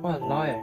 Walao,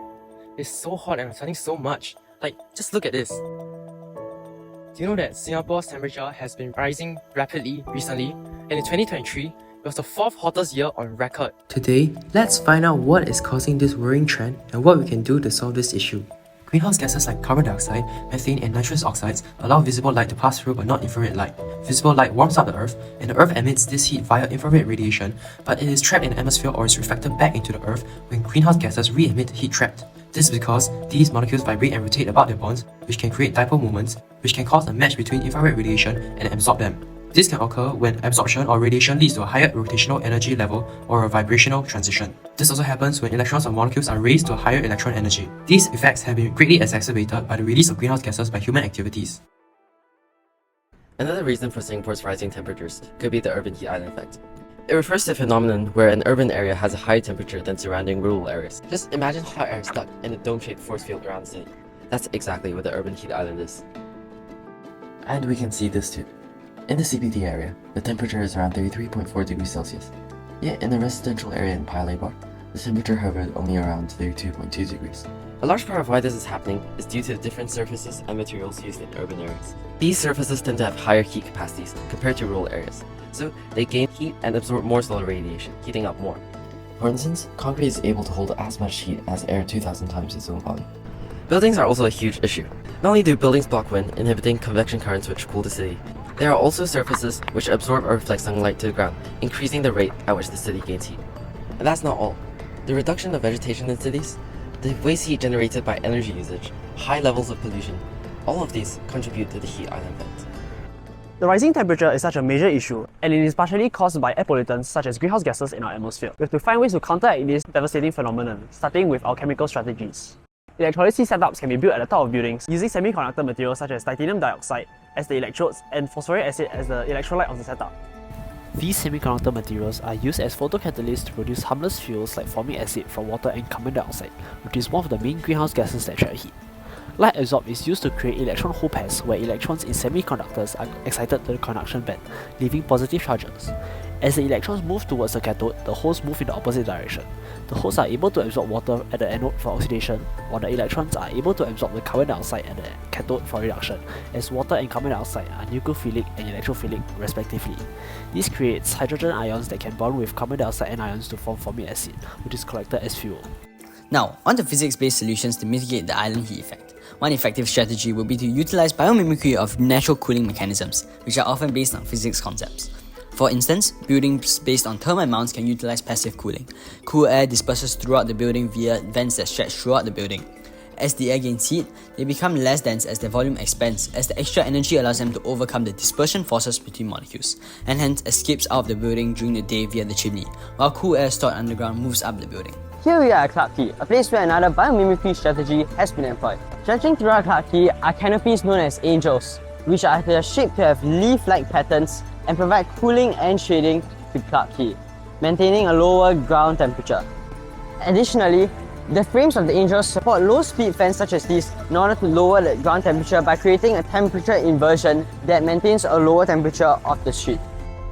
it's so hot and I'm sweating so much. Like, just look at this. Do you know that Singapore's temperature has been rising rapidly recently? And in 2023, it was the 4th hottest year on record. Today, let's find out what is causing this worrying trend and what we can do to solve this issue. Greenhouse gases like carbon dioxide, methane and nitrous oxides allow visible light to pass through but not infrared light. Visible light warms up the Earth, and the Earth emits this heat via infrared radiation, but it is trapped in the atmosphere or is reflected back into the Earth when greenhouse gases re-emit heat trapped. This is because these molecules vibrate and rotate about their bonds, which can create dipole moments, which can cause a match between infrared radiation and absorb them. This can occur when absorption or radiation leads to a higher rotational energy level or a vibrational transition. This also happens when electrons or molecules are raised to a higher electron energy. These effects have been greatly exacerbated by the release of greenhouse gases by human activities. Another reason for Singapore's rising temperatures could be the urban heat island effect. It refers to a phenomenon where an urban area has a higher temperature than surrounding rural areas. Just imagine hot air stuck in a dome-shaped force field around the city. That's exactly what the urban heat island is. And we can see this too. In the CBD area, the temperature is around 33.4 degrees Celsius. Yet in the residential area in Paya Lebar, the temperature hovered only around 32.2 degrees. A large part of why this is happening is due to the different surfaces and materials used in urban areas. These surfaces tend to have higher heat capacities compared to rural areas, so they gain heat and absorb more solar radiation, heating up more. For instance, concrete is able to hold as much heat as air 2,000 times its own volume. Buildings are also a huge issue. Not only do buildings block wind, inhibiting convection currents which cool the city, there are also surfaces which absorb or reflect sunlight to the ground, increasing the rate at which the city gains heat. And that's not all. The reduction of vegetation in cities, the waste heat generated by energy usage, high levels of pollution, all of these contribute to the heat island effect. The rising temperature is such a major issue, and it is partially caused by air pollutants such as greenhouse gases in our atmosphere. We have to find ways to counteract this devastating phenomenon, starting with our chemical strategies. Electrolysis setups can be built at the top of buildings using semiconductor materials such as titanium dioxide as the electrodes and phosphoric acid as the electrolyte of the setup. These semiconductor materials are used as photocatalysts to produce harmless fuels like formic acid from water and carbon dioxide, which is one of the main greenhouse gases that trap heat. Light absorb is used to create electron hole pairs where electrons in semiconductors are excited to the conduction band, leaving positive charges. As the electrons move towards the cathode, the holes move in the opposite direction. The holes are able to absorb water at the anode for oxidation, while the electrons are able to absorb the carbon dioxide at the cathode for reduction, as water and carbon dioxide are nucleophilic and electrophilic respectively. This creates hydrogen ions that can bond with carbon dioxide anions to form formic acid, which is collected as fuel. Now, on to physics-based solutions to mitigate the island heat effect. One effective strategy would be to utilize biomimicry of natural cooling mechanisms, which are often based on physics concepts. For instance, buildings based on thermal mounts can utilize passive cooling. Cool air disperses throughout the building via vents that stretch throughout the building. As the air gains heat, they become less dense as their volume expands, as the extra energy allows them to overcome the dispersion forces between molecules, and hence escapes out of the building during the day via the chimney, while cool air stored underground moves up the building. Here we are at Clarke Quay, a place where another biomimicry strategy has been employed. Stretching throughout Clarke Quay are canopies known as angels, which are shaped to have leaf-like patterns and provide cooling and shading to Clarke Quay, maintaining a lower ground temperature. Additionally, the frames of the angels support low-speed fans such as these in order to lower the ground temperature by creating a temperature inversion that maintains a lower temperature of the street.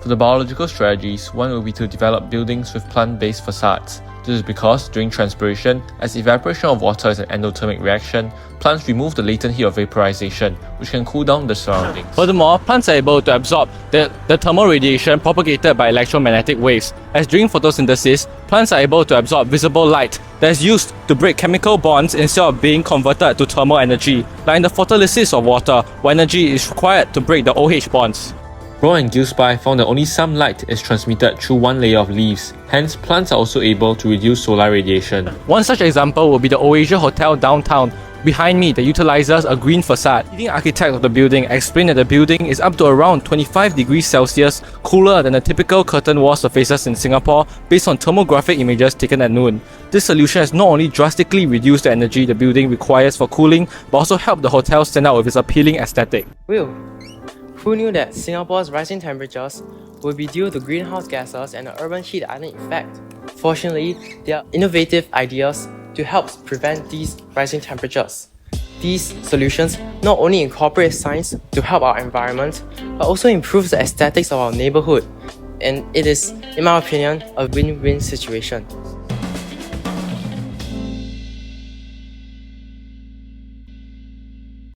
For the biological strategies, one will be to develop buildings with plant-based facades. This is because, during transpiration, as evaporation of water is an endothermic reaction, plants remove the latent heat of vaporization, which can cool down the surroundings. Furthermore, plants are able to absorb the thermal radiation propagated by electromagnetic waves, as during photosynthesis, plants are able to absorb visible light that is used to break chemical bonds instead of being converted to thermal energy, like in the photolysis of water, where energy is required to break the OH bonds. Braun and Gillespie found that only some light is transmitted through one layer of leaves, hence plants are also able to reduce solar radiation. One such example would be the Oasia Hotel downtown, behind me that utilizes a green facade. The leading architect of the building explained that the building is up to around 25 degrees Celsius cooler than the typical curtain wall surfaces in Singapore based on thermographic images taken at noon. This solution has not only drastically reduced the energy the building requires for cooling, but also helped the hotel stand out with its appealing aesthetic. Will, who knew that Singapore's rising temperatures would be due to greenhouse gases and the urban heat island effect? Fortunately, there are innovative ideas to help prevent these rising temperatures. These solutions not only incorporate science to help our environment, but also improves the aesthetics of our neighborhood. And it is, in my opinion, a win-win situation.